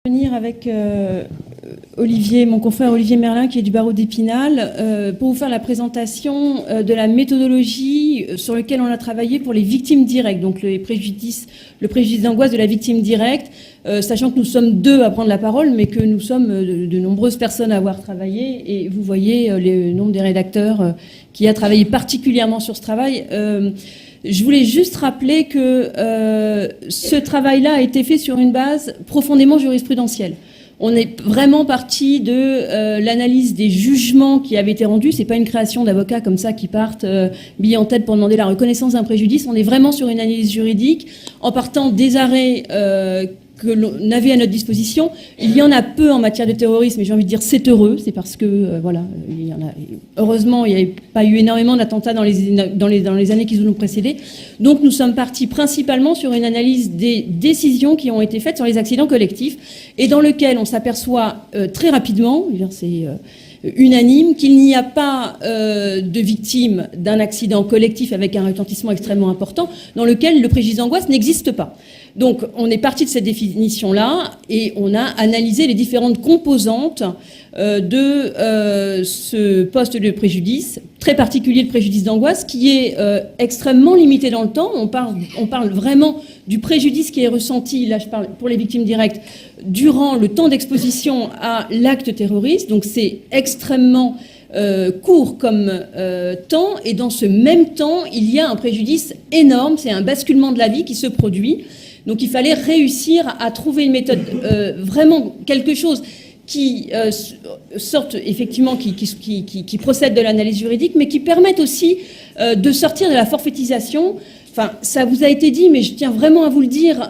Venir avec Olivier, mon confrère Olivier Merlin, qui est du barreau d'Épinal, pour vous faire la présentation de la méthodologie sur laquelle on a travaillé pour les victimes directes, donc le préjudice d'angoisse de la victime directe, sachant que nous sommes deux à prendre la parole, mais que nous sommes de nombreuses personnes à avoir travaillé, et vous voyez le nombre des rédacteurs qui a travaillé particulièrement sur ce travail. Je voulais juste rappeler que ce travail-là a été fait sur une base profondément jurisprudentielle. On est vraiment parti de l'analyse des jugements qui avaient été rendus. C'est pas une création d'avocats comme ça qui partent billets en tête pour demander la reconnaissance d'un préjudice. On est vraiment sur une analyse juridique en partant des arrêts que l'on avait à notre disposition. Il y en a peu en matière de terrorisme, et j'ai envie de dire c'est heureux, c'est parce que voilà, il y en a, heureusement il n'y avait pas eu énormément d'attentats dans les années qui nous précédaient. Donc nous sommes partis principalement sur une analyse des décisions qui ont été faites sur les accidents collectifs, et dans lequel on s'aperçoit très rapidement, c'est unanime, qu'il n'y a pas de victimes d'un accident collectif avec un retentissement extrêmement important, dans lequel le préjudice d'angoisse n'existe pas. Donc on est parti de cette définition-là et on a analysé les différentes composantes de ce poste de préjudice, très particulier le préjudice d'angoisse, qui est extrêmement limité dans le temps. On parle vraiment du préjudice qui est ressenti, là je parle pour les victimes directes, durant le temps d'exposition à l'acte terroriste. Donc c'est extrêmement court comme temps, et dans ce même temps, il y a un préjudice énorme, c'est un basculement de la vie qui se produit. Donc il fallait réussir à trouver une méthode, vraiment quelque chose qui sorte effectivement, qui procède de l'analyse juridique, mais qui permette aussi de sortir de la forfaitisation. Enfin, ça vous a été dit, mais je tiens vraiment à vous le dire,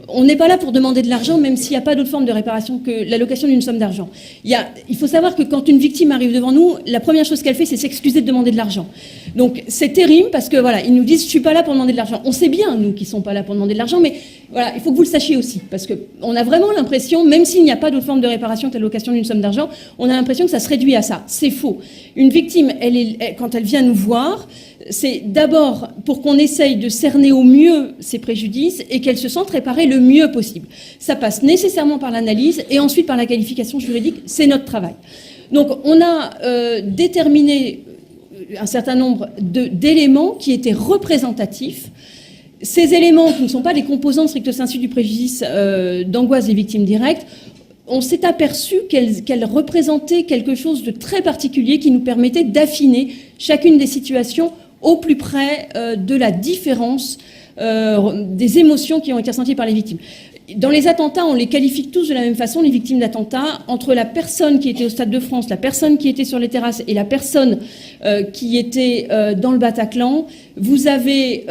on n'est pas là pour demander de l'argent, même s'il n'y a pas d'autre forme de réparation que l'allocation d'une somme d'argent. Il faut savoir que quand une victime arrive devant nous, la première chose qu'elle fait, c'est s'excuser de demander de l'argent. Donc c'est terrible parce que voilà, ils nous disent je suis pas là pour demander de l'argent. On sait bien nous qui sont pas là pour demander de l'argent, mais voilà, il faut que vous le sachiez aussi, parce que on a vraiment l'impression, même s'il n'y a pas d'autre forme de réparation que l'allocation d'une somme d'argent, on a l'impression que ça se réduit à ça. C'est faux. Une victime, quand elle vient nous voir, c'est d'abord pour qu'on essaye de cerner au mieux ses préjudices et qu'elle se sente réparée le mieux possible. Ça passe nécessairement par l'analyse et ensuite par la qualification juridique. C'est notre travail. Donc on a déterminé un certain nombre d'éléments qui étaient représentatifs. Ces éléments, qui ne sont pas des composantes stricto sensu du préjudice d'angoisse des victimes directes, on s'est aperçu qu'elles représentaient quelque chose de très particulier qui nous permettait d'affiner chacune des situations au plus près de la différence des émotions qui ont été ressenties par les victimes. Dans les attentats, on les qualifie tous de la même façon, les victimes d'attentats, entre la personne qui était au Stade de France, la personne qui était sur les terrasses et la personne qui était dans le Bataclan. Vous avez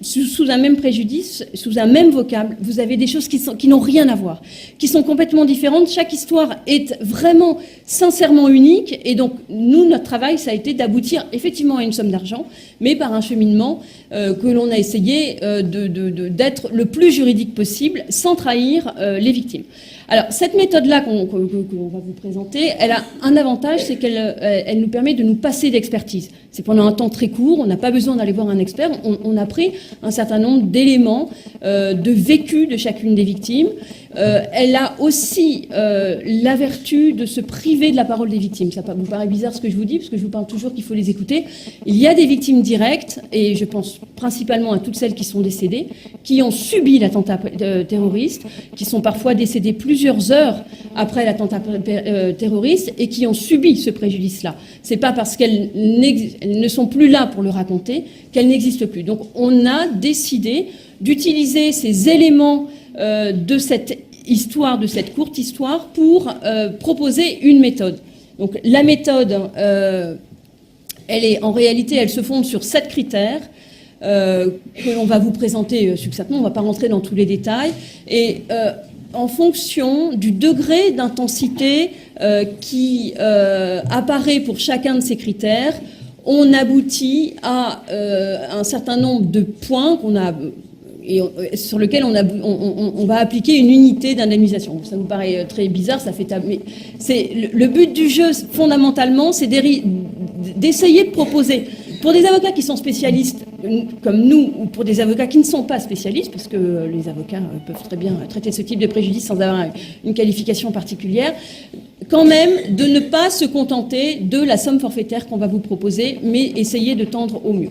sous un même préjudice, sous un même vocable, vous avez des choses qui n'ont rien à voir, qui sont complètement différentes. Chaque histoire est vraiment sincèrement unique, et donc nous, notre travail, ça a été d'aboutir effectivement à une somme d'argent, mais par un cheminement que l'on a essayé d'être le plus juridique possible, sans trahir les victimes. Alors, cette méthode-là qu'on va vous présenter, elle a un avantage, c'est qu'elle nous permet de nous passer d'expertise. C'est pendant un temps très court, on n'a pas besoin d'aller voir un expert, on a pris un certain nombre d'éléments de vécu de chacune des victimes. Elle a aussi la vertu de se priver de la parole des victimes. Ça vous paraît bizarre ce que je vous dis, parce que je vous parle toujours qu'il faut les écouter. Il y a des victimes directes, et je pense principalement à toutes celles qui sont décédées, qui ont subi l'attentat terroriste, qui sont parfois décédées plusieurs heures après l'attentat terroriste, et qui ont subi ce préjudice-là. C'est pas parce qu'elles ne sont plus là pour le raconter qu'elles n'existent plus. Donc on a décidé d'utiliser ces éléments de cette histoire, de cette courte histoire, pour proposer une méthode. Donc la méthode, en réalité, elle se fonde sur 7 critères que l'on va vous présenter succinctement. On ne va pas rentrer dans tous les détails. Et en fonction du degré d'intensité qui apparaît pour chacun de ces critères, on aboutit à un certain nombre de points et sur lequel on va appliquer une unité d'indemnisation. Ça nous paraît très bizarre, mais le but du jeu, fondamentalement, c'est d'essayer de proposer, pour des avocats qui sont spécialistes comme nous, ou pour des avocats qui ne sont pas spécialistes, parce que les avocats peuvent très bien traiter ce type de préjudice sans avoir une qualification particulière, quand même de ne pas se contenter de la somme forfaitaire qu'on va vous proposer, mais essayer de tendre au mieux.